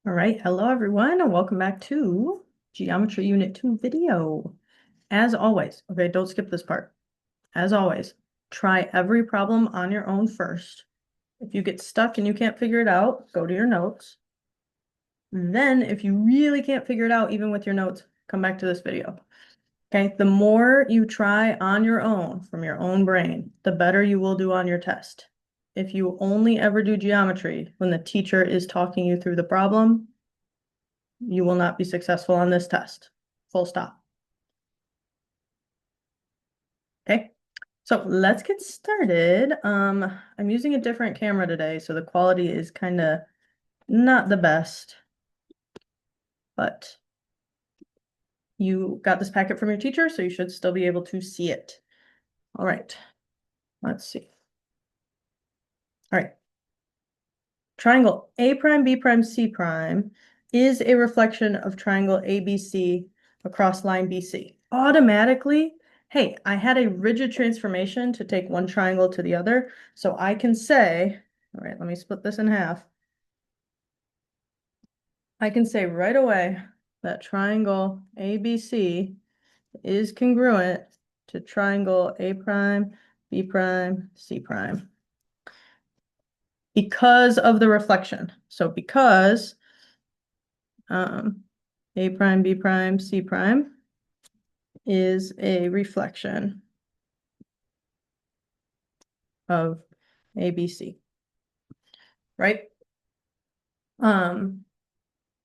All right, hello everyone, and welcome back to Geometry Unit 2 video. As always, okay, don't skip this part. As always, try every problem on your own first. If you get stuck and you can't figure it out, go to your notes. Then, if you really can't figure it out, even with your notes, come back to this video. Okay, the more you try on your own from your own brain, the better you will do on your test. If you only ever do geometry when the teacher is talking you through the problem, you will not be successful on this test. Full stop. Okay, so let's get started. I'm using a different camera today, so the quality is kind of not the best, but you got this packet from your teacher, so you should still be able to see it. All right, let's see. All right. Triangle A prime, B prime, C prime is a reflection of triangle ABC across line BC. Automatically, hey, I had a rigid transformation to take one triangle to the other, so I can say, all right, let me split this in half. I can say right away that triangle ABC is congruent to triangle A prime, B prime, C prime because of the reflection. So because A prime, B prime, C prime is a reflection of ABC, right?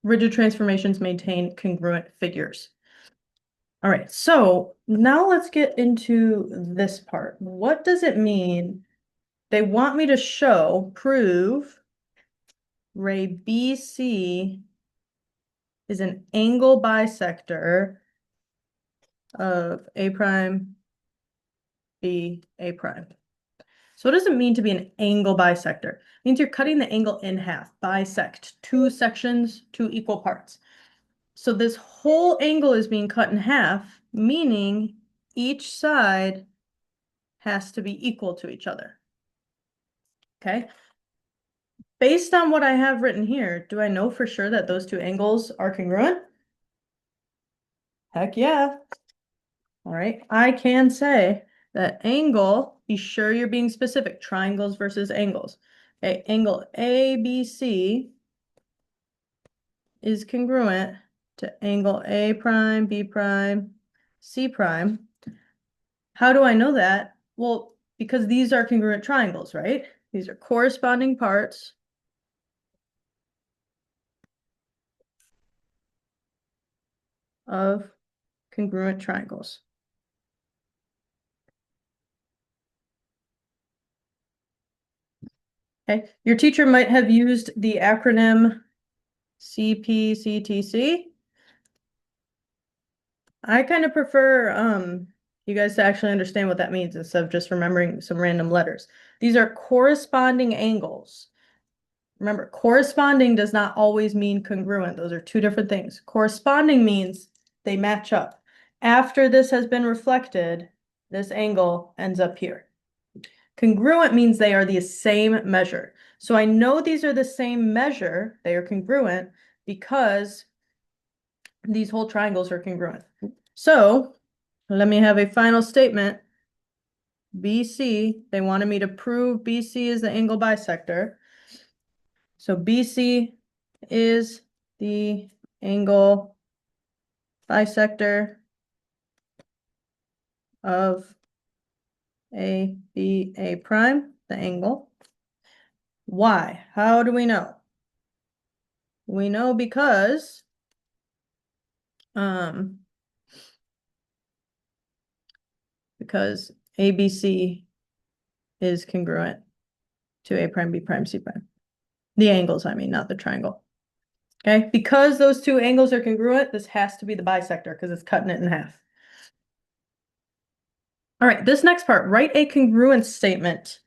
Rigid transformations maintain congruent figures. All right, so now let's get into this part. What does it mean? They want me to prove ray BC is an angle bisector of A prime, B, A prime. So what does it mean to be an angle bisector? It means you're cutting the angle in half, bisect, two sections, two equal parts. So this whole angle is being cut in half, meaning each side has to be equal to each other. Okay? Based on what I have written here, do I know for sure that those two angles are congruent? Heck yeah. All right, I can say that angle, be sure you're being specific, triangles versus angles. Okay, angle ABC is congruent to angle A prime, B prime, C prime. How do I know that? Well, because these are congruent triangles, right? These are corresponding parts of congruent triangles. Okay, your teacher might have used the acronym CPCTC. I kind of prefer you guys to actually understand what that means instead of just remembering some random letters. These are corresponding angles. Remember, corresponding does not always mean congruent. Those are two different things. Corresponding means they match up. After this has been reflected, this angle ends up here. Congruent means they are the same measure. So I know these are the same measure, they are congruent, because these whole triangles are congruent. So let me have a final statement. BC, they wanted me to prove BC is the angle bisector. So BC is the angle bisector of A prime, the angle. Why? How do we know? We know because ABC is congruent to A prime, B prime, C prime. The angles, I mean, not the triangle. Okay, because those two angles are congruent, this has to be the bisector because it's cutting it in half. All right, this next part, write a congruence statement.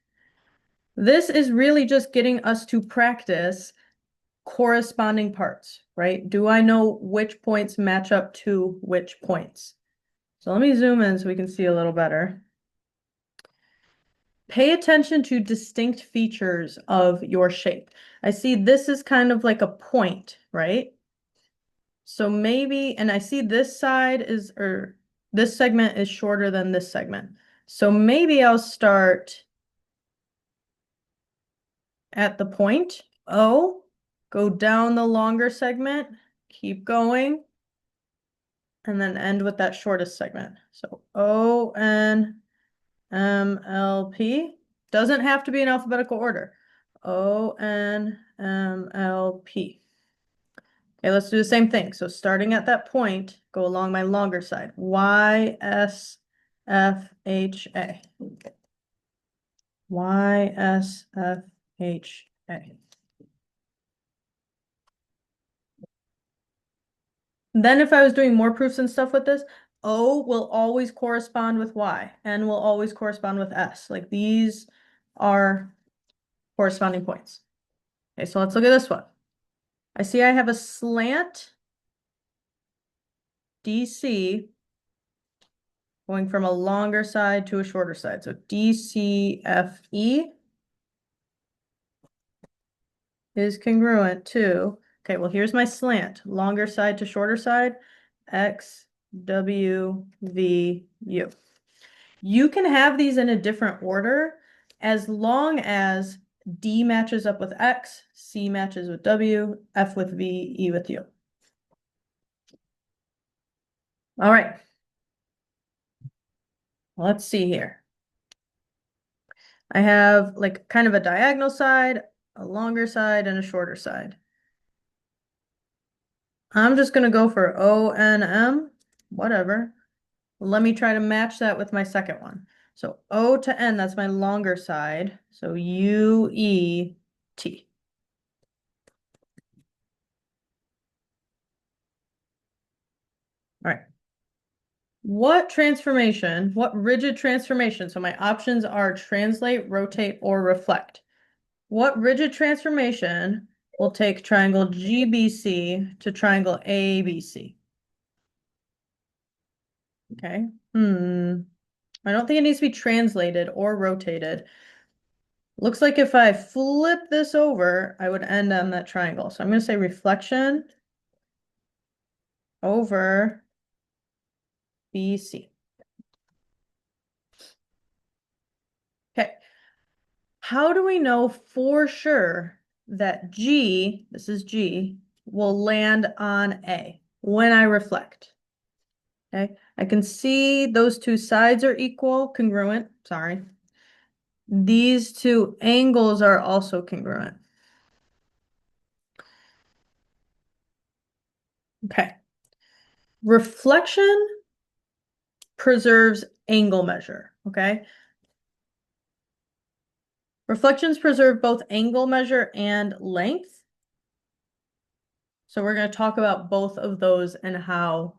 This is really just getting us to practice corresponding parts, right? Do I know which points match up to which points? So let me zoom in so we can see a little better. Pay attention to distinct features of your shape. I see this is kind of like a point, right? So maybe, and I see this side is, or this segment is shorter than this segment. So maybe I'll start at the point O, go down the longer segment, keep going, and then end with that shortest segment. So ONMLP doesn't have to be in alphabetical order. ONMLP. Okay, let's do the same thing. So starting at that point, go along my longer side. YSFHA. YSFHA. Then if I was doing more proofs and stuff with this, O will always correspond with Y, N will always correspond with S. Like these are corresponding points. Okay, so let's look at this one. I see I have a slant DC going from a longer side to a shorter side. So DCFE is congruent to, okay, well, here's my slant, longer side to shorter side, XWVU. You can have these in a different order as long as D matches up with X, C matches with W, F with V, E with U. All right. Let's see here. I have like kind of a diagonal side, a longer side, and a shorter side. I'm just going to go for ONM, whatever. Let me try to match that with my second one. So O to N, that's my longer side. So UET. All right. What transformation, what rigid transformation? So my options are translate, rotate, or reflect. What rigid transformation will take triangle GBC to triangle ABC? Okay. I don't think it needs to be translated or rotated. Looks like if I flip this over, I would end on that triangle. So I'm going to say reflection over BC. Okay. How do we know for sure that G, this is G, will land on A when I reflect? Okay. I can see those two sides are equal, congruent, sorry. These two angles are also congruent. Okay. Reflection preserves angle measure, okay? Reflections preserve both angle measure and length. So we're going to talk about both of those and how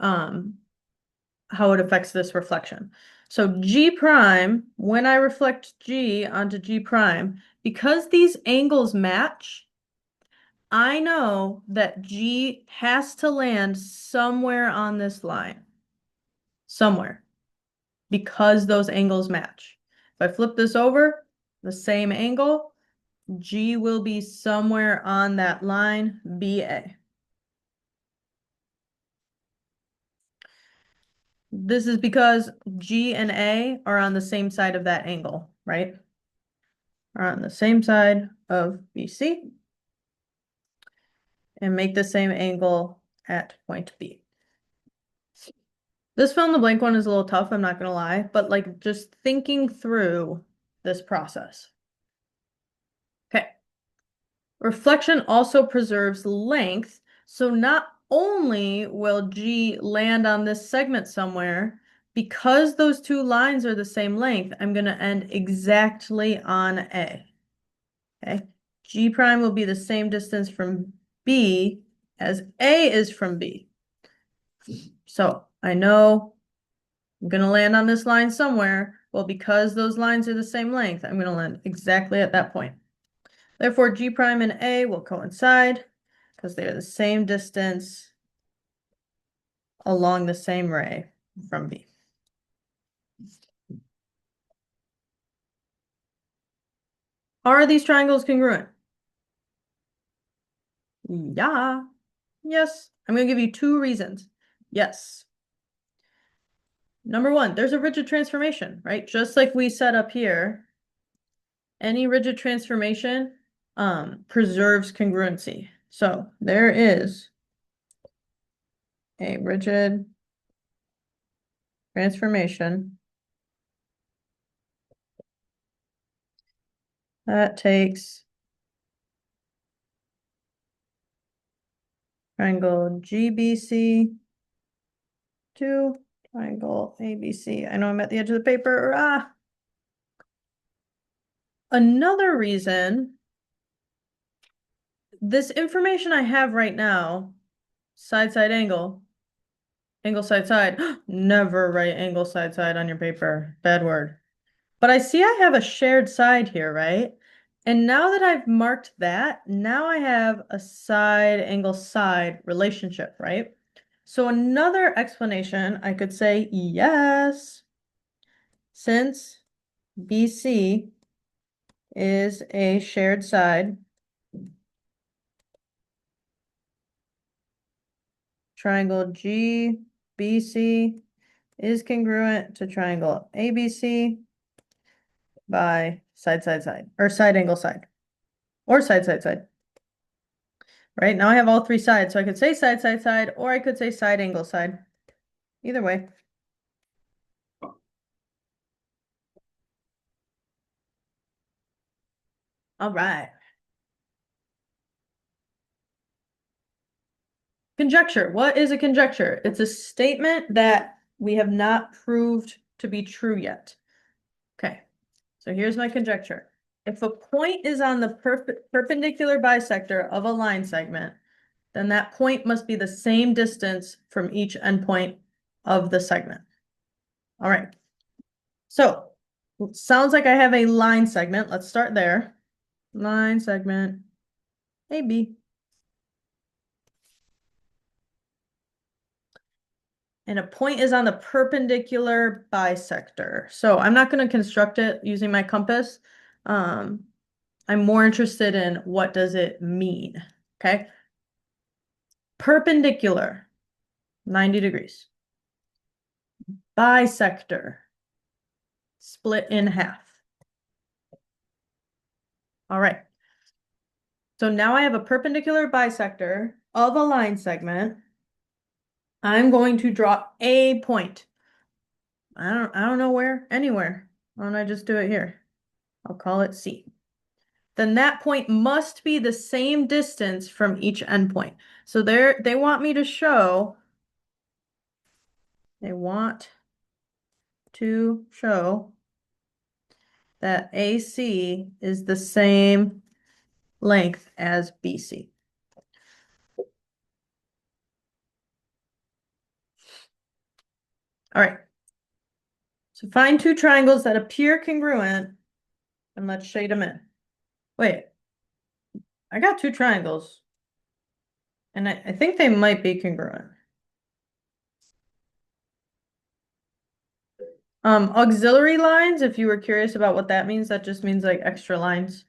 it affects this reflection. So G prime, when I reflect G onto G prime, because these angles match, I know that G has to land somewhere on this line. Somewhere. Because those angles match. If I flip this over, the same angle, G will be somewhere on that line, BA. This is because G and A are on the same side of that angle, right? Are on the same side of BC and make the same angle at point B. This fill in the blank one is a little tough, I'm not gonna lie, but like just thinking through this process. Okay. Reflection also preserves length, so not only will G land on this segment somewhere, because those two lines are the same length, I'm going to end exactly on A. Okay, G prime will be the same distance from B as A is from B. So I know I'm going to land on this line somewhere. Well, because those lines are the same length, I'm going to land exactly at that point. Therefore, G prime and A will coincide because they're the same distance along the same ray from B. Are these triangles congruent? Yeah. Yes. I'm going to give you two reasons. Yes. Number one, there's a rigid transformation, right? Just like we set up here, any rigid transformation preserves congruency. So there is a rigid transformation that takes triangle GBC to triangle ABC. I know I'm at the edge of the paper. Another reason, this information I have right now, side, side, angle, angle, side, side. Never write angle, side, side on your paper. Bad word. But I see I have a shared side here, right? And now that I've marked that, now I have a side angle side relationship, right? So another explanation, I could say yes, since BC is a shared side, triangle GBC is congruent to triangle ABC by side, side, side, or side angle side, or side, side, side. Right, now I have all three sides, so I could say side, side, side, or I could say side angle side. Either way. All right. Conjecture. What is a conjecture? It's a statement that we have not proved to be true yet. Okay, so here's my conjecture. If a point is on the perpendicular bisector of a line segment, then that point must be the same distance from each endpoint of the segment. All right. So, sounds like I have a line segment. Let's start there. Line segment AB. And a point is on the perpendicular bisector. So I'm not going to construct it using my compass. I'm more interested in what does it mean, okay? Perpendicular, 90 degrees. Bisector, split in half. All right. So now I have a perpendicular bisector of a line segment. I'm going to draw a point. I don't know where, anywhere. Why don't I just do it here? I'll call it C. Then that point must be the same distance from each endpoint. So they want me to show, they want to show that AC is the same length as BC. All right. So find two triangles that appear congruent and let's shade them in. Wait, I got two triangles and I think they might be congruent. Auxiliary lines, if you were curious about what that means, that just means like extra lines,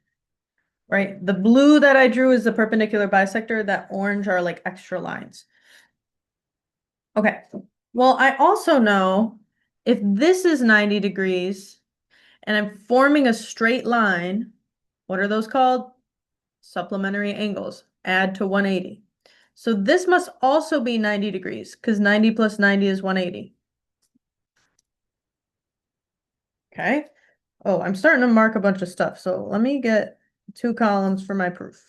right? The blue that I drew is the perpendicular bisector. That orange are like extra lines. Okay, well, I also know if this is 90 degrees and I'm forming a straight line, what are those called? Supplementary angles. Add to 180. So this must also be 90 degrees because 90 plus 90 is 180. Okay. Oh, I'm starting to mark a bunch of stuff. So let me get two columns for my proof.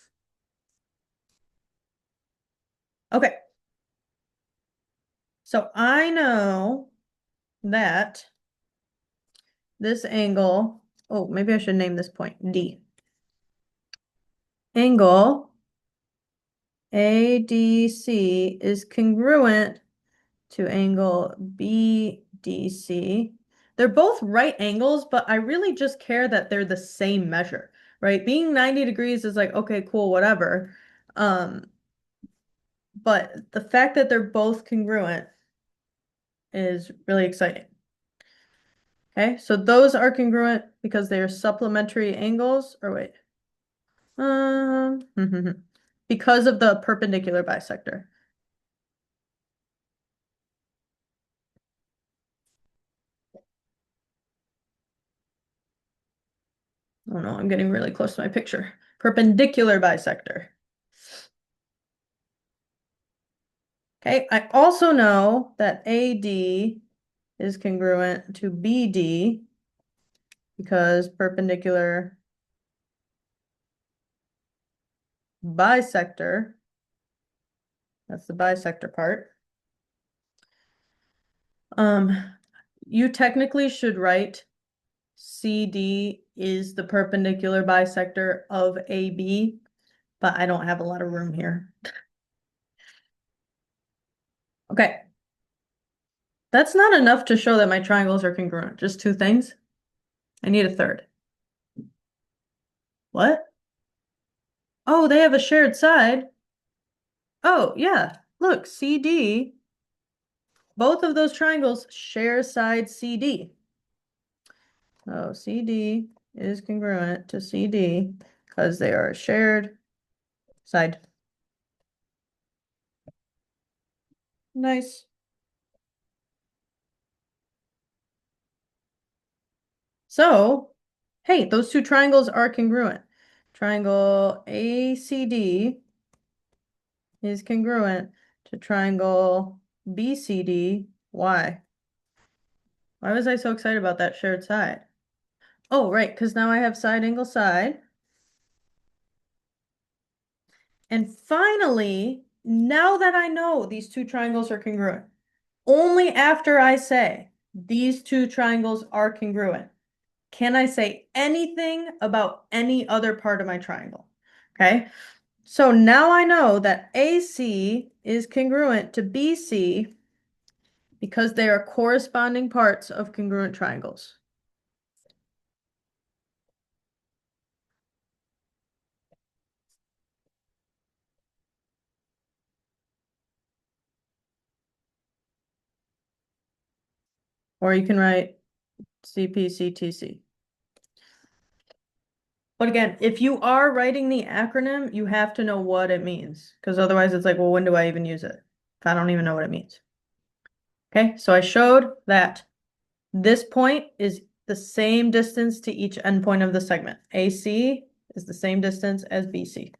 Okay. So I know that this angle, oh, maybe I should name this point D. Angle ADC is congruent to angle BDC. They're both right angles, but I really just care that they're the same measure, right? Being 90 degrees is like, okay, cool, whatever. But the fact that they're both congruent is really exciting. Okay, so those are congruent because they are supplementary angles, or wait. Because of the perpendicular bisector. Oh no, I'm getting really close to my picture. Perpendicular bisector. Okay, I also know that AD is congruent to BD because perpendicular bisector, that's the bisector part. You technically should write CD is the perpendicular bisector of AB, but I don't have a lot of room here. Okay. That's not enough to show that my triangles are congruent. Just two things. I need a third. What? Oh, they have a shared side. Oh, yeah. Look, CD. Both of those triangles share side CD. Oh, CD is congruent to CD because they are a shared side. Nice. So, hey, those two triangles are congruent. Triangle ACD is congruent to triangle BCD. Why? Why was I so excited about that shared side? Oh, right, because now I have side angle side. And finally, now that I know these two triangles are congruent, only after I say these two triangles are congruent, can I say anything about any other part of my triangle? Okay, so now I know that AC is congruent to BC because they are corresponding parts of congruent triangles. Or you can write CPCTC. But again, if you are writing the acronym, you have to know what it means, because otherwise it's like, well, when do I even use it if I don't even know what it means? Okay, so I showed that this point is the same distance to each endpoint of the segment. AC is the same distance as BC.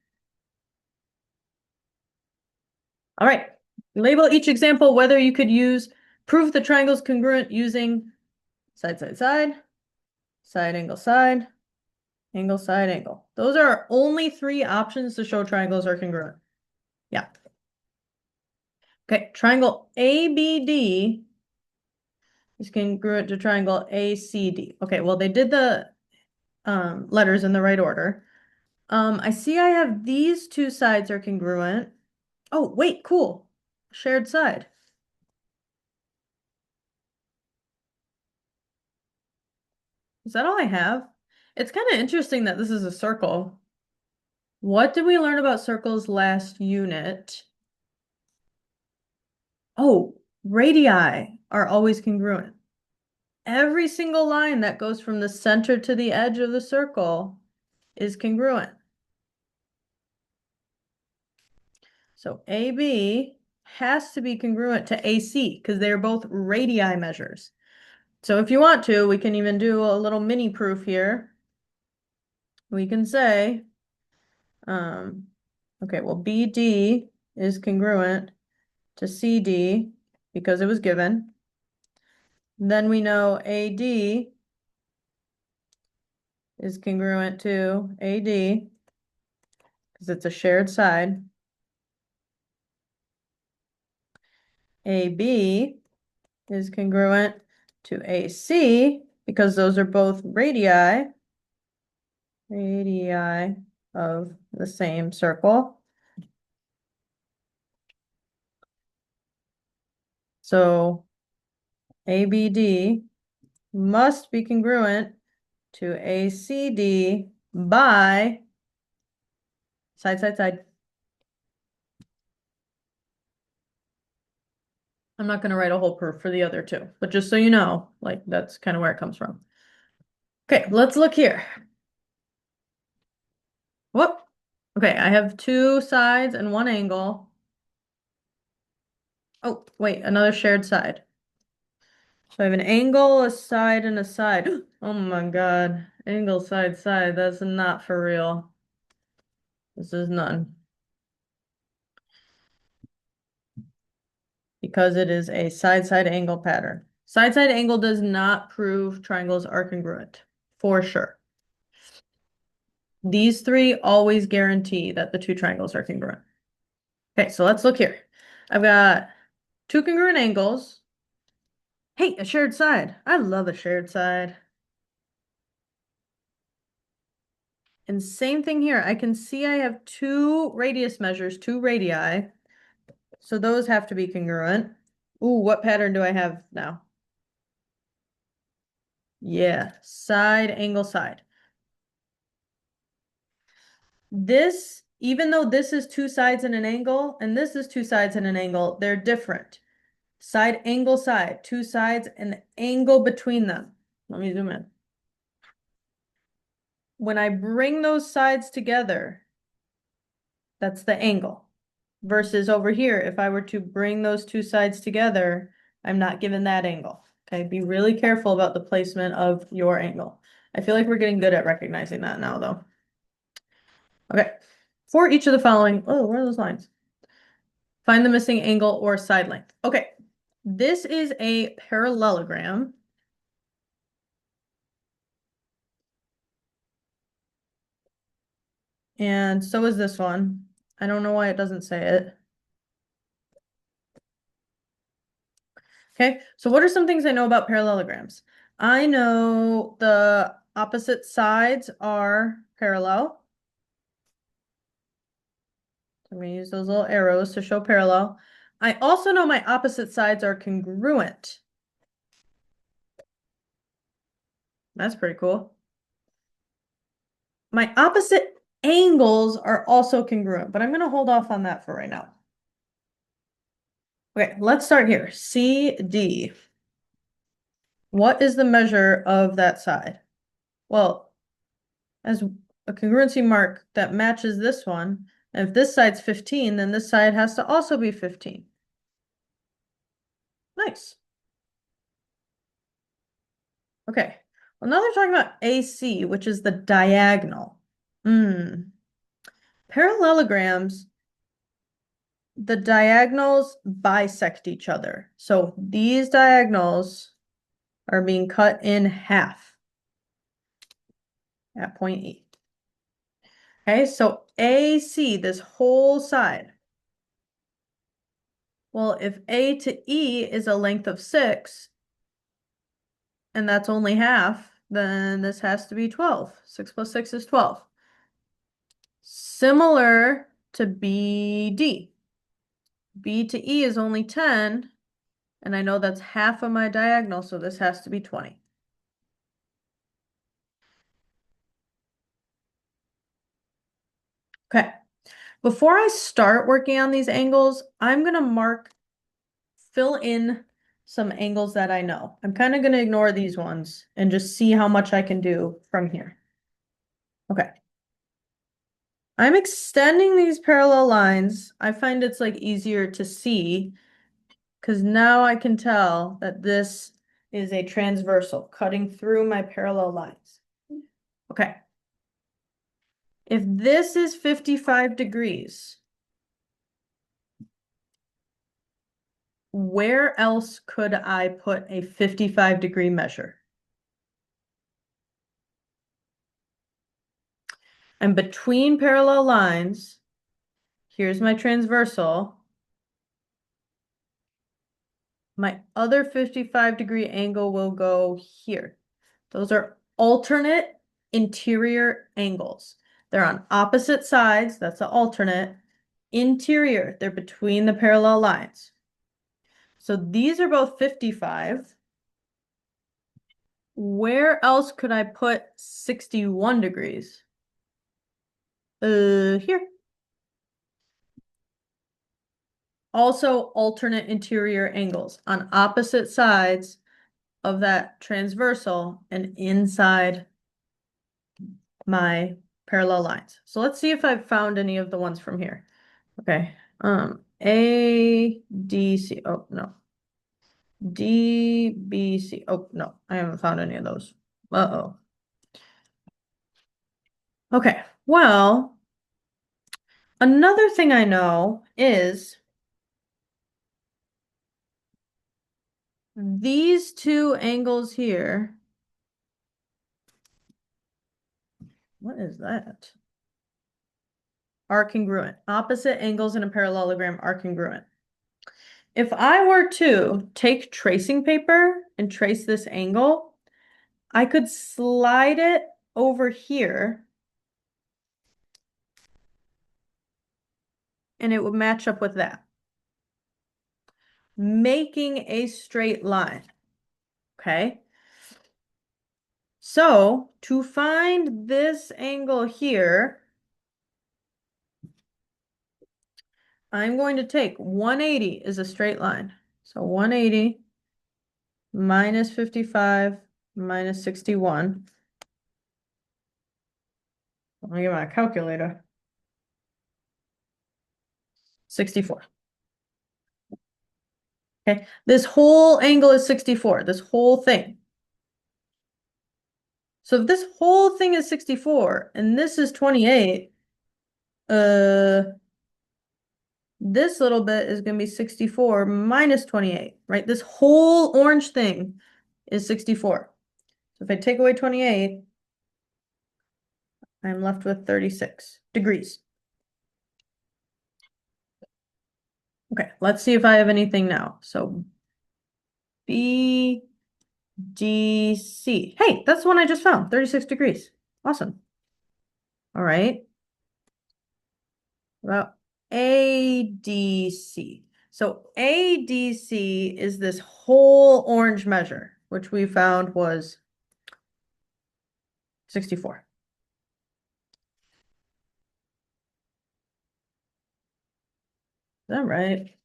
All right, label each example whether you could use prove the triangle's congruent using side, side, side, side, angle, side, angle, side, angle. Those are only three options to show triangles are congruent. Yeah. Okay, triangle ABD is congruent to triangle ACD. Okay, well, they did the letters in the right order. I see I have these two sides are congruent. Oh, wait, cool. Shared side. Is that all I have? It's kind of interesting that this is a circle. What did we learn about circles last unit? Oh, radii are always congruent. Every single line that goes from the center to the edge of the circle is congruent. So AB has to be congruent to AC because they're both radii measures. So if you want to, we can even do a little mini proof here. We can say, okay, well, BD is congruent to CD because it was given. Then we know AD is congruent to AD because it's a shared side. AB is congruent to AC because those are both radii of the same circle. So ABD must be congruent to ACD by side, side, side. I'm not going to write a whole proof for the other two, but just so you know, like that's kind of where it comes from. Okay, let's look here. Whoop. Okay, I have two sides and one angle. Oh, wait, another shared side. So I have an angle, a side, and a side. Oh my God. Angle, side, side. That's not for real. This is none. Because it is a side-side angle pattern. Side-side angle does not prove triangles are congruent, for sure. These three always guarantee that the two triangles are congruent. Okay, so let's look here. I've got two congruent angles. Hey, a shared side. I love a shared side. And same thing here. I can see I have two radius measures, two radii. So those have to be congruent. Ooh, what pattern do I have now? Yeah, side, angle, side. This, even though this is two sides and an angle, and this is two sides and an angle, they're different. Side, angle, side, two sides and the angle between them. Let me zoom in. When I bring those sides together, that's the angle. Versus over here, if I were to bring those two sides together, I'm not given that angle. Okay, be really careful about the placement of your angle. I feel like we're getting good at recognizing that now, though. Okay, for each of the following, oh, where are those lines? Find the missing angle or side length. Okay, this is a parallelogram. And so is this one. I don't know why it doesn't say it. Okay, so what are some things I know about parallelograms? I know the opposite sides are parallel. I'm going to use those little arrows to show parallel. I also know my opposite sides are congruent. That's pretty cool. My opposite angles are also congruent, but I'm going to hold off on that for right now. Okay, let's start here. CD. What is the measure of that side? Well, as a congruency mark that matches this one, and if this side's 15, then this side has to also be 15. Nice. Okay, well now they're talking about AC, which is the diagonal. Parallelograms, the diagonals bisect each other. So these diagonals are being cut in half at point E. Okay, so AC, this whole side. Well, if A to E is a length of 6, and that's only half, then this has to be 12. 6 plus 6 is 12. Similar to BD. B to E is only 10, and I know that's half of my diagonal, so this has to be 20. Okay, before I start working on these angles, I'm going to fill in some angles that I know. I'm kind of going to ignore these ones and just see how much I can do from here. Okay. I'm extending these parallel lines. I find it's like easier to see because now I can tell that this is a transversal cutting through my parallel lines. Okay. If this is 55 degrees, where else could I put a 55-degree measure? I'm between parallel lines. Here's my transversal. My other 55-degree angle will go here. Those are alternate interior angles. They're on opposite sides. That's the alternate. Interior, they're between the parallel lines. So these are both 55. Where else could I put 61 degrees? Here. Also alternate interior angles on opposite sides of that transversal and inside my parallel lines. So let's see if I've found any of the ones from here. Okay. A, D, C. Oh, no. D, B, C. Oh, no, I haven't found any of those. Uh-oh. Okay, well, another thing I know is these two angles here. What is that? Are congruent. Opposite angles in a parallelogram are congruent. If I were to take tracing paper and trace this angle, I could slide it over here and it would match up with that, making a straight line. Okay. So to find this angle here, I'm going to take 180 is a straight line. So 180 minus 55 minus 61. Let me get my calculator. 64. Okay, this whole angle is 64, this whole thing. So if this whole thing is 64 and this is 28, this little bit is going to be 64 minus 28, right? This whole orange thing is 64. So if I take away 28, I'm left with 36 degrees. Okay, let's see if I have anything now. So B, D, C. Hey, that's the one I just found, 36 degrees. Awesome. All right. About ADC. So ADC is this whole orange measure, which we found was 64. Is that right?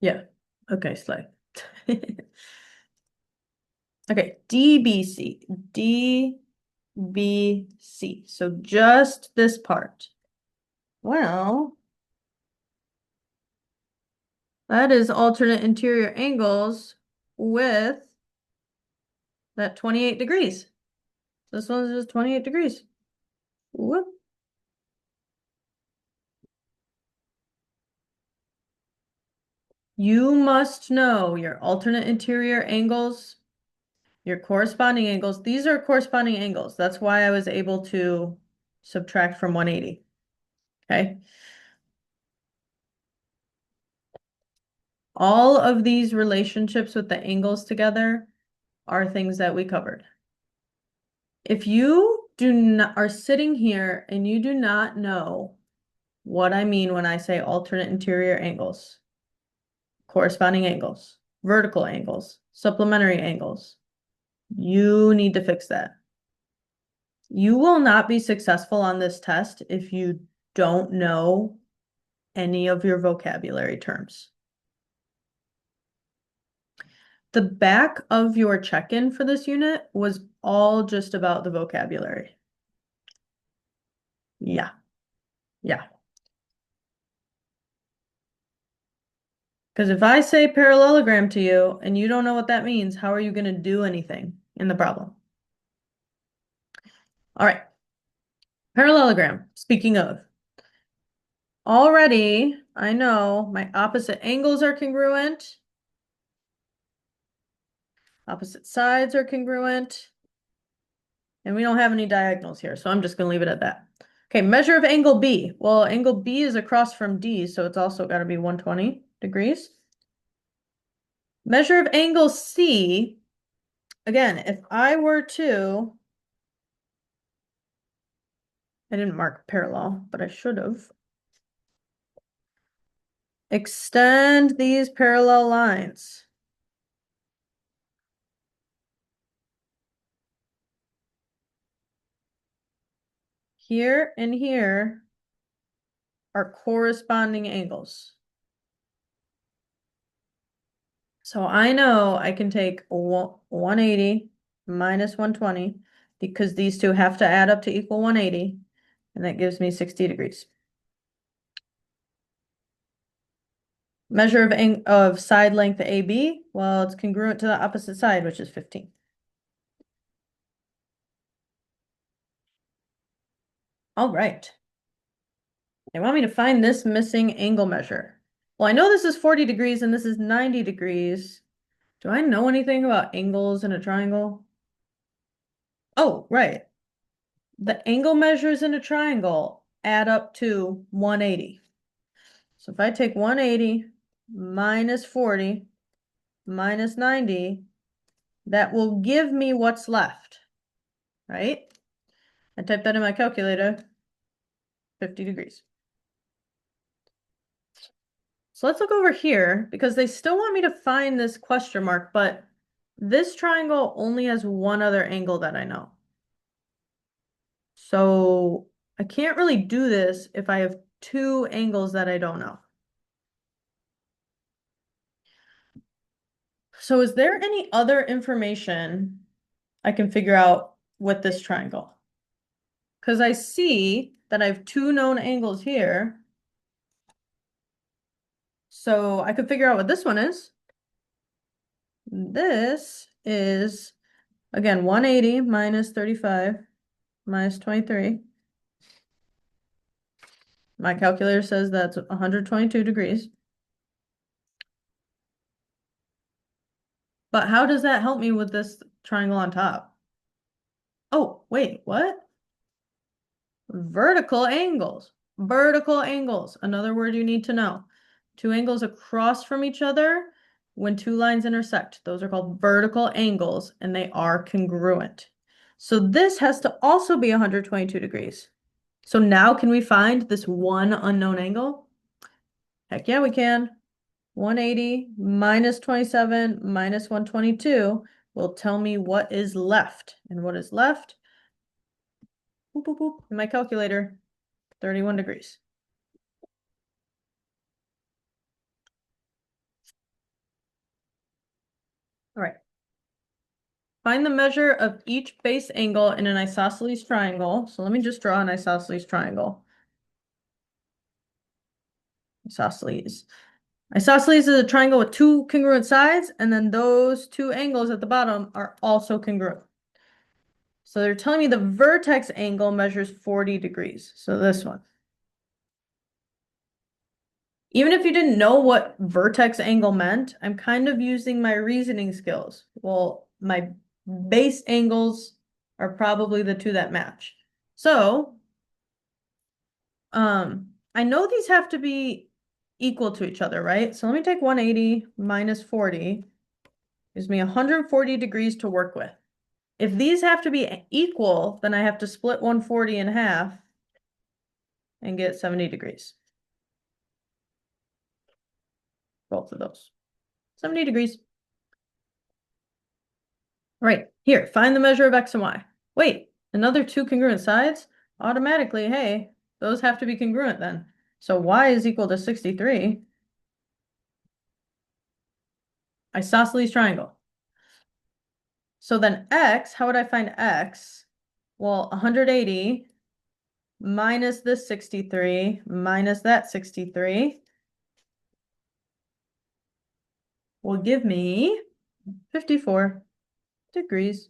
Yeah. Okay, slide. Okay, DBC. DBC. So just this part. Well, that is alternate interior angles with that 28 degrees. This one's just 28 degrees. Whoop. You must know your alternate interior angles, your corresponding angles. These are corresponding angles. That's why I was able to subtract from 180. Okay. All of these relationships with the angles together are things that we covered. If you are sitting here and you do not know what I mean when I say alternate interior angles, corresponding angles, vertical angles, supplementary angles, you need to fix that. You will not be successful on this test if you don't know any of your vocabulary terms. The back of your check-in for this unit was all just about the vocabulary. Yeah. Yeah. Because if I say parallelogram to you and you don't know what that means, how are you going to do anything in the problem? All right. Parallelogram, speaking of. Already, I know my opposite angles are congruent. Opposite sides are congruent. And we don't have any diagonals here, so I'm just going to leave it at that. Okay, measure of angle B. Well, angle B is across from D, so it's also got to be 120 degrees. Measure of angle C. Again, if I were to, I didn't mark parallel, but I should have. Extend these parallel lines. here and here are corresponding angles. So I know I can take 180 minus 120 because these two have to add up to equal 180, and that gives me 60 degrees. Measure of side length AB, well, it's congruent to the opposite side, which is 15. All right. They want me to find this missing angle measure. Well, I know this is 40 degrees and this is 90 degrees. Do I know anything about angles in a triangle? Oh, right. The angle measures in a triangle add up to 180. So if I take 180 minus 40 minus 90, that will give me what's left, right? I typed that in my calculator, 50 degrees. So let's look over here because they still want me to find this question mark, but this triangle only has one other angle that I know. So I can't really do this if I have two angles that I don't know. So is there any other information I can figure out with this triangle? Because I see that I have two known angles here. So I could figure out what this one is. This is, again, 180 minus 35 minus 23. My calculator says that's 122 degrees. But how does that help me with this triangle on top? Oh, wait, what? Vertical angles. Vertical angles. Another word you need to know. Two angles across from each other when two lines intersect. Those are called vertical angles, and they are congruent. So this has to also be 122 degrees. So now can we find this one unknown angle? Heck yeah, we can. 180 minus 27 minus 122 will tell me what is left. And what is left? Boop, boop, boop, in my calculator, 31 degrees. All right. Find the measure of each base angle in an isosceles triangle. So let me just draw an isosceles triangle. Isosceles. Isosceles is a triangle with two congruent sides, and then those two angles at the bottom are also congruent. So they're telling me the vertex angle measures 40 degrees. So this one. Even if you didn't know what vertex angle meant, I'm kind of using my reasoning skills. Well, my base angles are probably the two that match. So, I know these have to be equal to each other, right? So let me take 180 minus 40. Gives me 140 degrees to work with. If these have to be equal, then I have to split 140 in half and get 70 degrees. Both of those. 70 degrees. All right, here, find the measure of x and y. Wait, another two congruent sides? Automatically, hey, those have to be congruent then. So y is equal to 63. Isosceles triangle. So then x, how would I find x? Well, 180 minus this 63 minus that 63 will give me 54 degrees.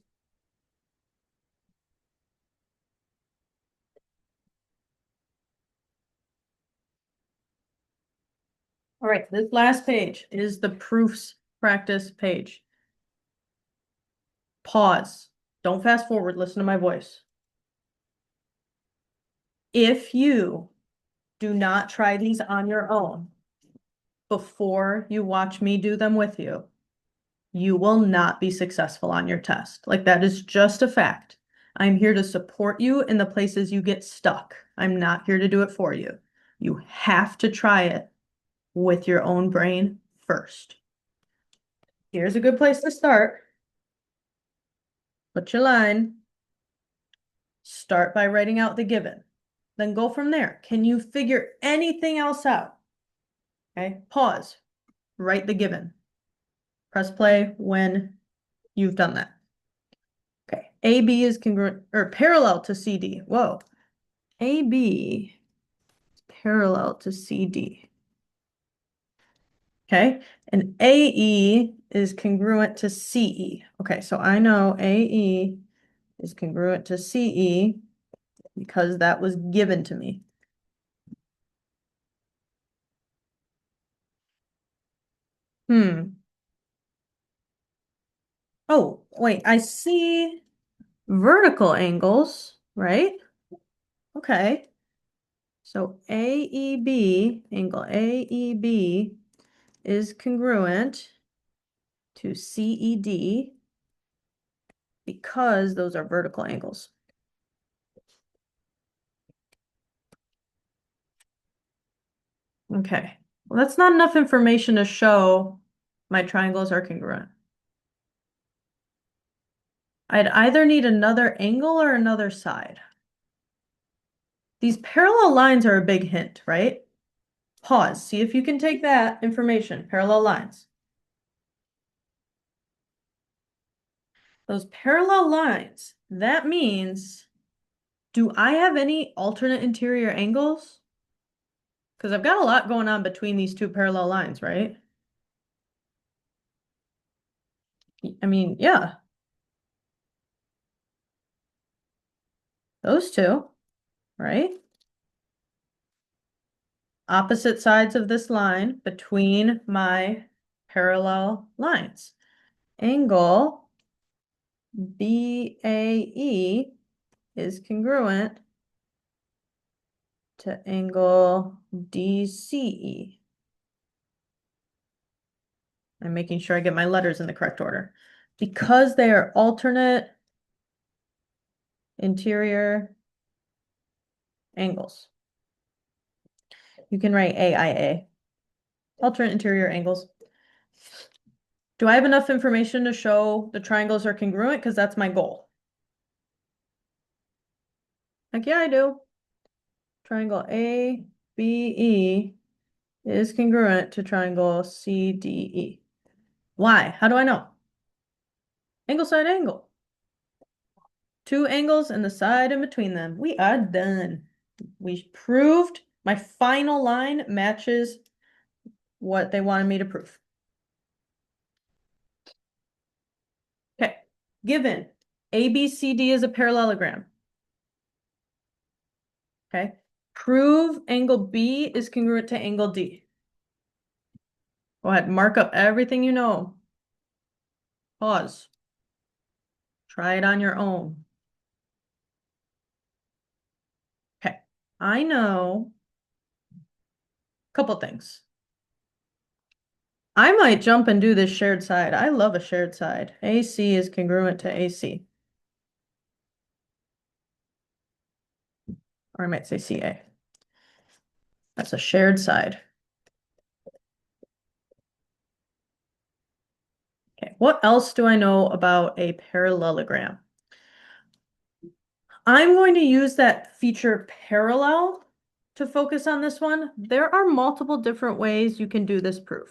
All right, this last page is the proofs practice page. Pause. Don't fast forward, listen to my voice. If you do not try these on your own before you watch me do them with you, you will not be successful on your test. Like, that is just a fact. I'm here to support you in the places you get stuck. I'm not here to do it for you. You have to try it with your own brain first. Here's a good place to start. Put your line. Start by writing out the given. Then go from there. Can you figure anything else out? Okay, pause, write the given. Press play when you've done that. Okay, AB is congruent or parallel to CD. Whoa. AB is parallel to CD. Okay, and AE is congruent to CE. Okay, so I know AE is congruent to CE because that was given to me. Oh, wait, I see vertical angles, right? Okay. So AEB, angle AEB is congruent to CED because those are vertical angles. Okay, well, that's not enough information to show my triangles are congruent. I'd either need another angle or another side. These parallel lines are a big hint, right? Pause, see if you can take that information, parallel lines. Those parallel lines, that means, do I have any alternate interior angles? Because I've got a lot going on between these two parallel lines, right? I mean, yeah. Those two, right? Opposite sides of this line between my parallel lines. Angle BAE is congruent to angle DCE. I'm making sure I get my letters in the correct order. Because they are alternate interior angles. You can write AIA, alternate interior angles. Do I have enough information to show the triangles are congruent? Because that's my goal. Like, yeah, I do. Triangle ABE is congruent to triangle CDE. Why? How do I know? Angle side angle. Two angles and the side in between them. We are done. We proved my final line matches what they wanted me to prove. Okay, given ABCD is a parallelogram. Okay, prove angle B is congruent to angle D. Go ahead, mark up everything you know. Pause. Try it on your own. Okay, I know a couple things. I might jump and do this shared side. I love a shared side. AC is congruent to AC. Or I might say CA. That's a shared side. Okay, what else do I know about a parallelogram? I'm going to use that feature parallel to focus on this one. There are multiple different ways you can do this proof.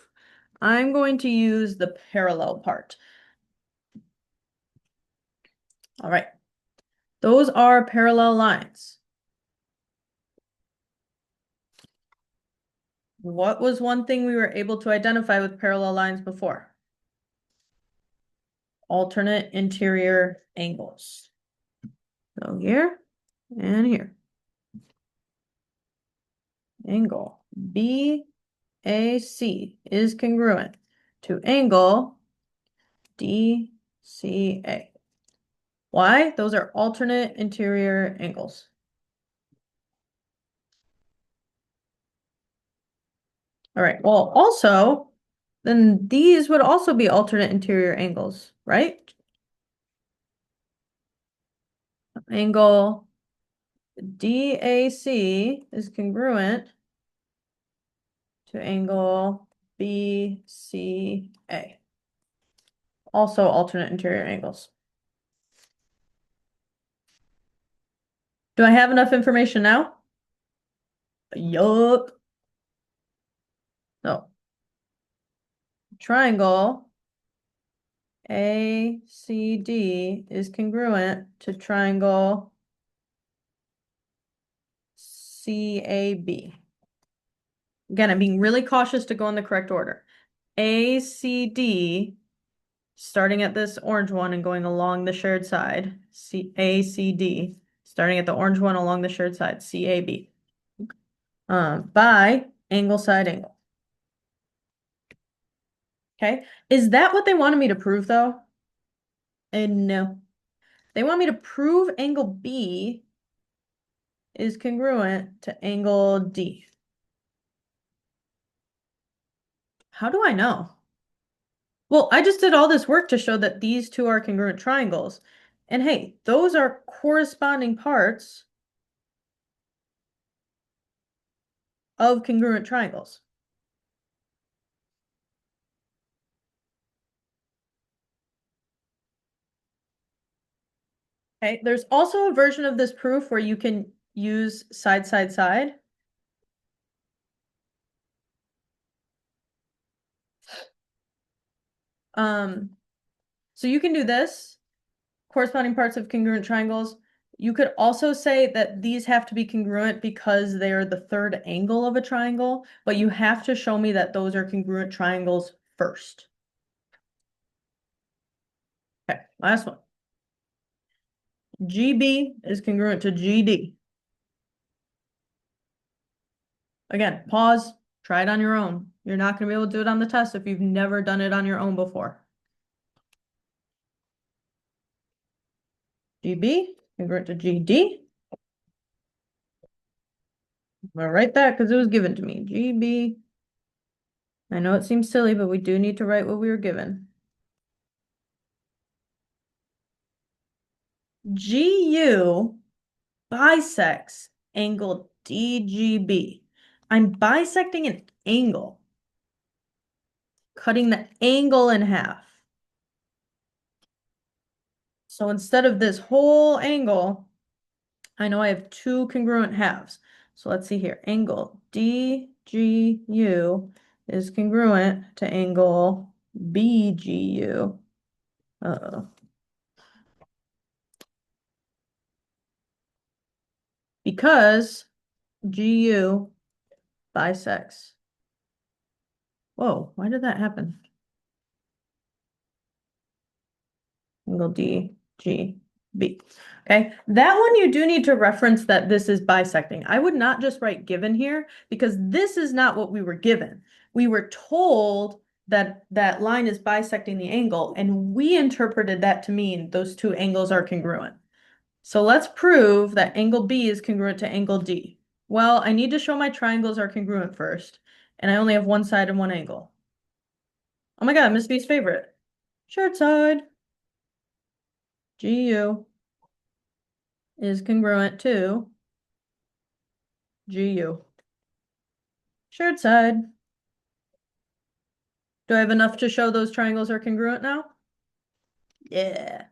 I'm going to use the parallel part. All right, those are parallel lines. What was one thing we were able to identify with parallel lines before? Alternate interior angles. So here and here. Angle BAC is congruent to angle DCA. Why? Those are alternate interior angles. All right, well, also, then these would also be alternate interior angles, right? Angle DAC is congruent to angle BCA. Also alternate interior angles. Do I have enough information now? Yup. So, triangle ACD is congruent to triangle CAB. Again, I'm being really cautious to go in the correct order. ACD, starting at this orange one and going along the shared side, ACD, starting at the orange one along the shared side, CAB. By angle side angle. Okay, is that what they wanted me to prove though? And no. They want me to prove angle B is congruent to angle D. How do I know? Well, I just did all this work to show that these two are congruent triangles. And hey, those are corresponding parts of congruent triangles. Okay, there's also a version of this proof where you can use side, side, side. So you can do this, corresponding parts of congruent triangles. You could also say that these have to be congruent because they are the third angle of a triangle, but you have to show me that those are congruent triangles first. Okay, last one. GB is congruent to GD. Again, pause, try it on your own. You're not going to be able to do it on the test if you've never done it on your own before. GB congruent to GD. I'm gonna write that because it was given to me. GB. I know it seems silly, but we do need to write what we were given. GU bisects angle DGB. I'm bisecting an angle, cutting the angle in half. So instead of this whole angle, I know I have two congruent halves. So let's see here. Angle DGU is congruent to angle BGU. Uh-oh. Because GU bisects. Whoa, why did that happen? Angle DGB. Okay, that one you do need to reference that this is bisecting. I would not just write given here because this is not what we were given. We were told that that line is bisecting the angle, and we interpreted that to mean those two angles are congruent. So let's prove that angle B is congruent to angle D. Well, I need to show my triangles are congruent first, and I only have one side and one angle. Oh my God, Miss B's favorite. Shared side. GU is congruent to GU. Shared side. Do I have enough to show those triangles are congruent now? Yeah.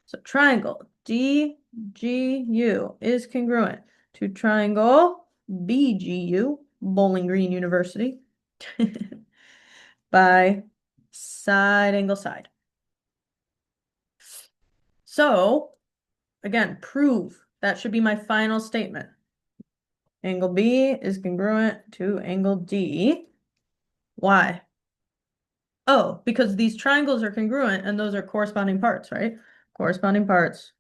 So triangle DGU is congruent to triangle BGU, Bowling Green University, by side angle side. So again, prove that should be my final statement. Angle B is congruent to angle D. Why? Oh, because these triangles are congruent and those are corresponding parts, right? Corresponding parts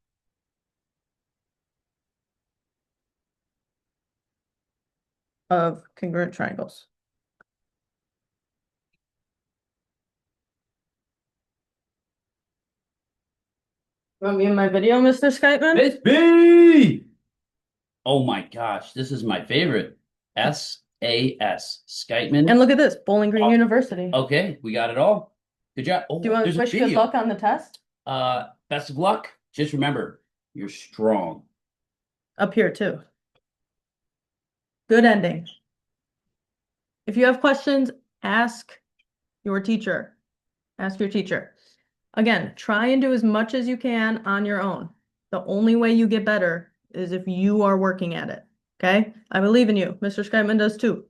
of congruent triangles. Want me in my video, Mr. Skypeman? Miss B! Oh my gosh, this is my favorite. SAS, Skypeman. And look at this, Bowling Green Oh, University. Okay, we got it all. Good job. Oh, Do you want there's to a wish good video. luck on the test? Best of luck. Just remember, you're strong. Up here too. Good ending. If you have questions, ask your teacher. Ask your teacher. Again, try and do as much as you can on your own. The only way you get better is if you are working at it. Okay? I believe in you. Mr. Skyman does too.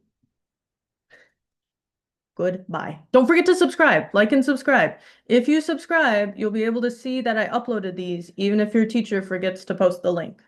Goodbye. Don't forget to subscribe, like and subscribe. If you subscribe, you'll be able to see that I uploaded these, even if your teacher forgets to post the link.